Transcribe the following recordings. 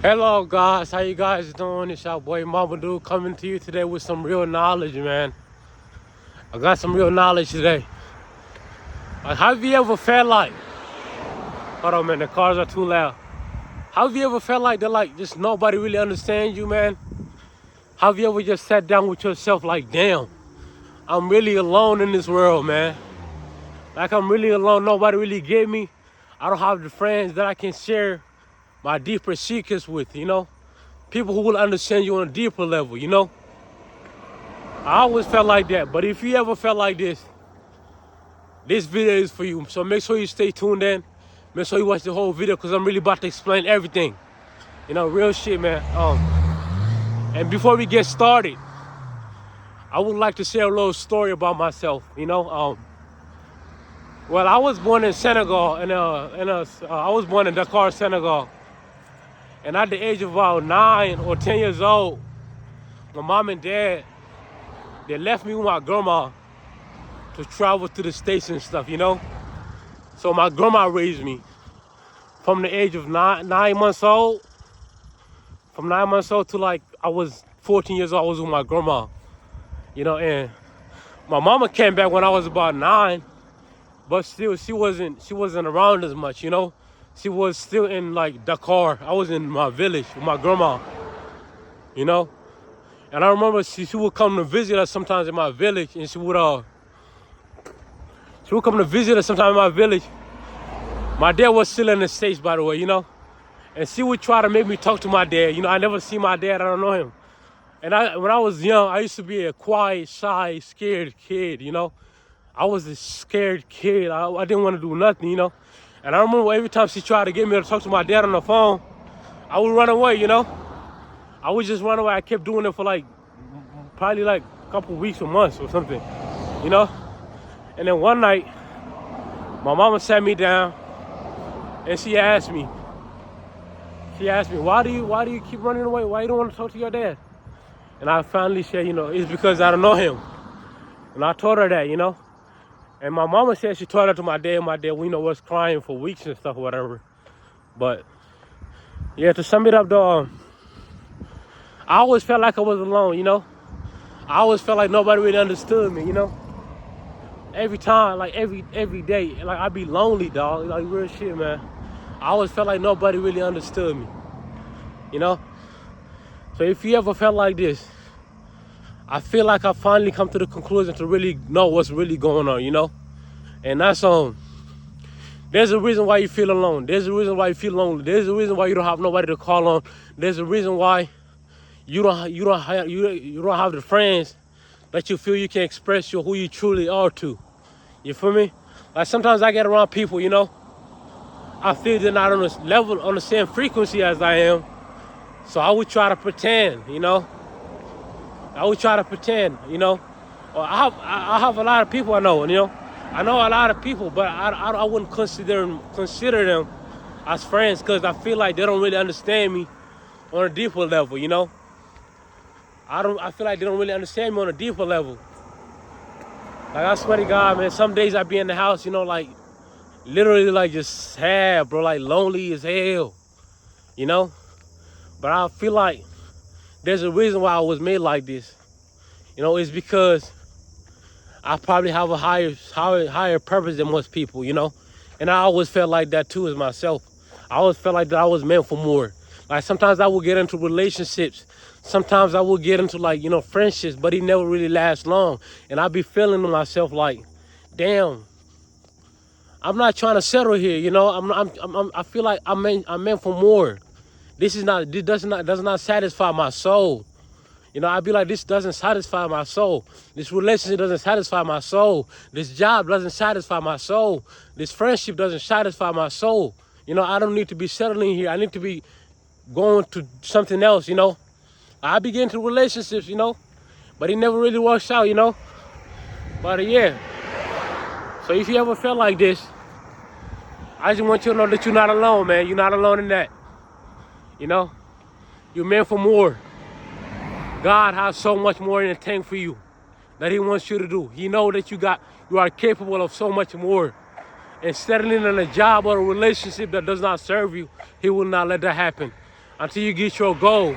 Hello guys, how you guys doing? It's your boy Mama Dude coming to you today with some real knowledge, man. I got some real knowledge today. Like, have you ever felt like, hold on man, the cars are too loud. Have you ever felt like that like just nobody really understands you, man? Have you ever just sat down with yourself like, damn, I'm really alone in this world, man. Like I'm really alone, nobody really get me. I don't have the friends that I can share my deeper secrets with, you know? People who will understand you on a deeper level, you know? I always felt like that, but if you ever felt like this video is for you. So make sure you stay tuned in. Make sure you watch the whole video because I'm really about to explain everything. You know, real shit, man. And before we get started, I would like to share a little story about myself. You know, well, I was born in Senegal, and I was born in Dakar, Senegal. And at the age of about 9 or 10 years old, my mom and dad, they left me with my grandma to travel to the States and stuff, you know? So my grandma raised me from the age of 9 months old. From 9 months old to like I was 14 years old, I was with my grandma, you know? And my mama came back when I was about 9, but still she wasn't around as much, you know? She was still in like Dakar. I was in my village with my grandma, you know? And I remember she would come to visit us sometimes in my village, and she would come to visit us sometime in my village. My dad was still in the States, by the way, you know? And she would try to make me talk to my dad. You know, I never see my dad, I don't know him. And when I was young, I used to be a quiet, shy, scared kid, you know? I was a scared kid. I didn't want to do nothing, you know? And I remember every time she tried to get me to talk to my dad on the phone, I would run away, you know? I would just run away. I kept doing it for like, probably like a couple weeks or months or something, you know? And then one night, my mama sat me down and she asked me, why do you keep running away? Why you don't want to talk to your dad? And I finally said, you know, it's because I don't know him. And I told her that, you know? And my mama said she told her to my dad. My dad, you know, was crying for weeks and stuff or whatever. But yeah, to sum it up though, I always felt like I was alone, you know? I always felt like nobody really understood me, you know? Every time, like every day, like I'd be lonely, dog. Like real shit, man. I always felt like nobody really understood me, you know? So if you ever felt like this, I feel like I finally come to the conclusion to really know what's really going on, you know? And that's there's a reason why you feel alone. There's a reason why you feel lonely. There's a reason why you don't have nobody to call on. There's a reason why you don't have the friends that you feel you can express who you truly are to. You feel me? Like sometimes I get around people, you know, I feel they're not on the level, on the same frequency as I am. So I would try to pretend, you know. I would try to pretend, you know. Or I have a lot of people I know, you know. I know a lot of people, but I wouldn't consider them as friends because I feel like they don't really understand me on a deeper level, you know. I feel like they don't really understand me on a deeper level. Like I swear to God, man, some days I be in the house, you know, like literally like just sad, bro, like lonely as hell, you know? But I feel like there's a reason why I was made like this. You know, it's because I probably have a higher purpose than most people, you know? And I always felt like that too as myself. I always felt like that I was meant for more. Like sometimes I would get into relationships. Sometimes I would get into like, you know, friendships, but it never really lasts long. And I'd be feeling to myself like, damn, I'm not trying to settle here, you know? I feel like I'm meant for more. This does not satisfy my soul. You know, I'd be like, this doesn't satisfy my soul. This relationship doesn't satisfy my soul. This job doesn't satisfy my soul. This friendship doesn't satisfy my soul. You know, I don't need to be settling here. I need to be going to something else, you know. I be getting into relationships, you know, but it never really works out, you know. But yeah, so if you ever felt like this, I just want you to know that you're not alone, man. You're not alone in that. You know, you're meant for more. God has so much more in the tank for you that he wants you to do. He knows that you are capable of so much more. And settling in a job or a relationship that does not serve you, he will not let that happen. until you get your goal,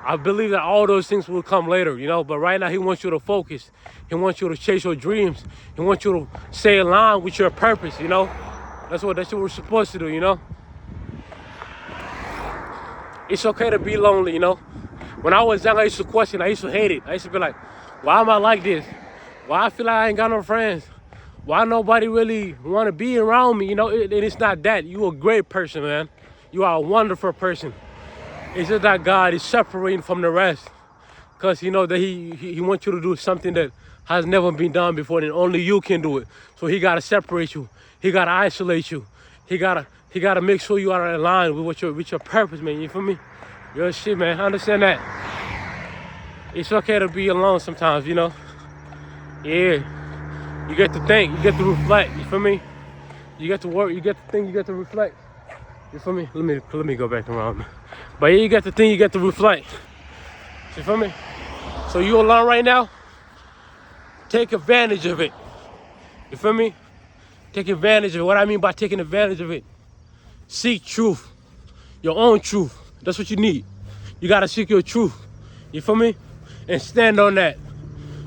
I believe that all those things will come later, you know. But right now, he wants you to focus. He wants you to chase your dreams. He wants you to stay in line with your purpose, you know. That's what we're supposed to do, you know. It's okay to be lonely, you know. When I was young, I used to question. I used to hate it. I used to be like, why am I like this? Why I feel like I ain't got no friends? Why nobody really want to be around me? You know, and it's not that. You a great person, man. You are a wonderful person. It's just that God is separating from the rest. Because you know that he wants you to do something that has never been done before, and only you can do it. So he gotta separate you. He gotta isolate you. He gotta make sure you are in line with your purpose, man. You feel me? Yo, shit, man. I understand that. It's okay to be alone sometimes, you know. Yeah. You get to think. You get to reflect. You feel me? You get to work. You get to think. You get to reflect. You feel me? Let me go back around. But yeah, you get to think. You get to reflect. You feel me? So you alone right now? Take advantage of it. You feel me? Take advantage of it. What I mean by taking advantage of it, seek truth. Your own truth. That's what you need. You gotta seek your truth. You feel me? And stand on that.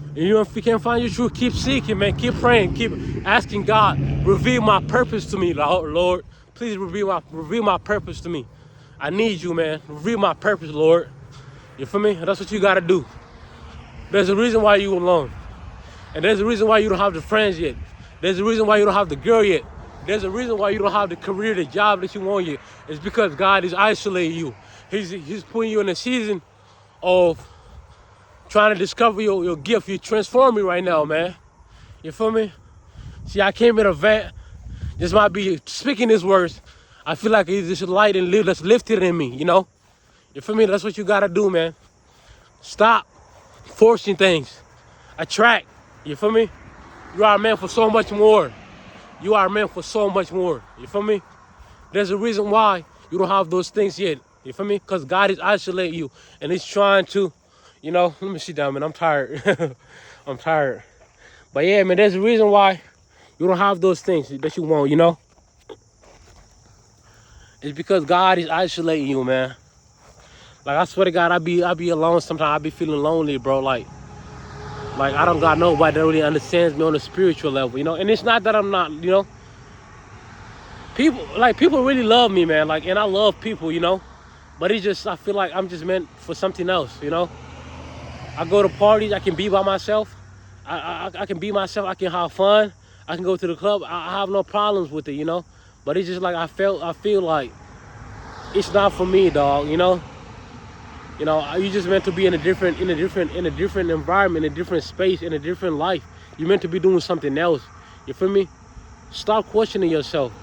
And you know, if you can't find your truth, keep seeking, man. Keep praying. Keep asking God, reveal my purpose to me, Lord. Please reveal my purpose to me. I need you, man. Reveal my purpose, Lord. You feel me? That's what you gotta do. There's a reason why you alone. And there's a reason why you don't have the friends yet. There's a reason why you don't have the girl yet. There's a reason why you don't have the career, the job that you want yet. It's because God is isolating you. He's putting you in a season of trying to discover your gift. You're transforming right now, man. You feel me? See, I came in a van. This might be speaking these words. I feel like it's this light and live that's lifted in me, you know? You feel me? That's what you gotta do, man. Stop forcing things. Attract. You feel me? You are meant for so much more. You are meant for so much more. You feel me? There's a reason why you don't have those things yet. You feel me? Because God is isolating you. And he's trying to, you know, let me sit down, man. I'm tired. I'm tired. But yeah, man, there's a reason why you don't have those things that you want, you know? It's because God is isolating you, man. Like, I swear to God, I be alone sometimes. I be feeling lonely, bro. Like I don't got nobody that really understands me on a spiritual level, you know? And it's not that I'm not, you know? People really love me, man. Like, and I love people, you know? But it's just, I feel like I'm just meant for something else, you know? I go to parties, I can be by myself. I can be myself, I can have fun. I can go to the club, I have no problems with it, you know? But it's just like, I feel like it's not for me, dog, you know? You know, you just meant to be in a different environment, in a different space, in a different life. You're meant to be doing something else. You feel me? Stop questioning yourself.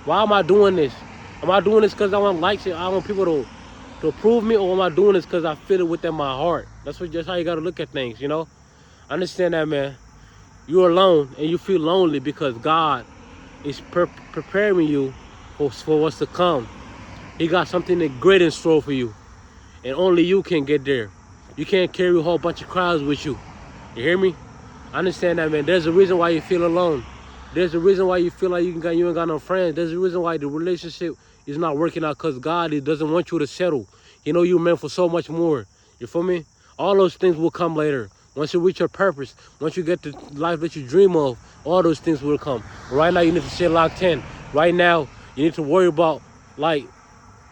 Why am I doing this? Am I doing this because I want likes? I want people to approve me, or am I doing this because I feel it within my heart? That's how you gotta look at things, you know? Understand that, man. You're alone and you feel lonely because God is preparing you for what's to come. He got something great in store for you. And only you can get there. You can't carry a whole bunch of crowds with you. You hear me? I understand that, man. There's a reason why you feel alone. There's a reason why you feel like you ain't got no friends. There's a reason why the relationship is not working out, because God doesn't want you to settle. You know you're meant for so much more. You feel me? All those things will come later. Once you reach your purpose, once you get the life that you dream of, all those things will come. Right now, you need to stay locked in. Right now, you need to worry about, like,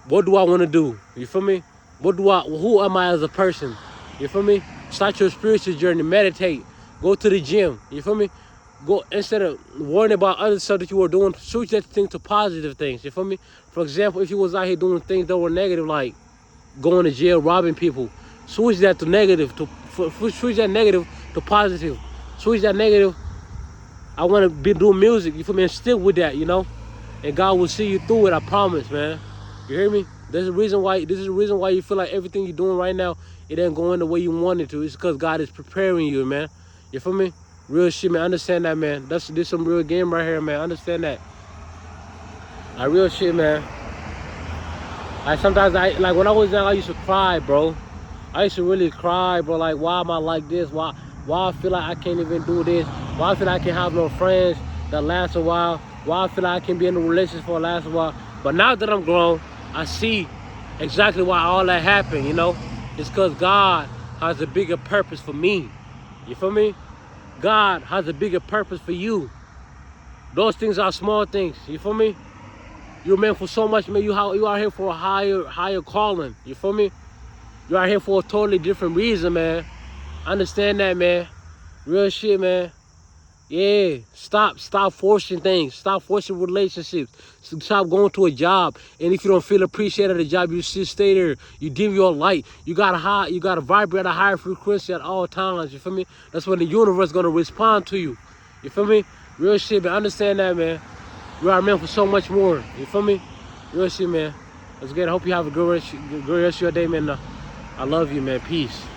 what do I want to do? You feel me? Who am I as a person? You feel me? Start your spiritual journey, meditate, go to the gym. You feel me? Go, instead of worrying about other stuff that you were doing, switch that thing to positive things. You feel me? For example, if you was out here doing things that were negative, like going to jail, robbing people, switch that to negative, switch that negative to positive. Switch that negative. I want to be doing music. You feel me? And stick with that, you know? And God will see you through it. I promise, man. You hear me? This is the reason why you feel like everything you're doing right now, it ain't going the way you want it to. It's because God is preparing you, man. You feel me? Real shit, man. Understand that, man. This some real game right here, man. Understand that. Like, real shit, man. Like, sometimes like when I was young, I used to cry, bro. I used to really cry, bro. Like, why am I like this? Why I feel like I can't even do this? Why I feel like I can't have no friends that last a while? Why I feel like I can be in a relationship for last a while? But now that I'm grown, I see exactly why all that happened, you know? It's because God has a bigger purpose for me. You feel me? God has a bigger purpose for you. Those things are small things. You feel me? You're meant for so much, man. You are here for a higher calling. You feel me? You are here for a totally different reason, man. Understand that, man. Real shit, man. Yeah, stop forcing things. Stop forcing relationships. Stop going to a job, and if you don't feel appreciated at a job, you should stay there. You dim your light. You gotta vibrate at a higher frequency at all times. You feel me? That's when the universe gonna respond to you. You feel me? Real shit, man. Understand that, man. You are meant for so much more. You feel me? Real shit, man. Let's get. I hope you have a good rest of your day, man. I love you, man. Peace.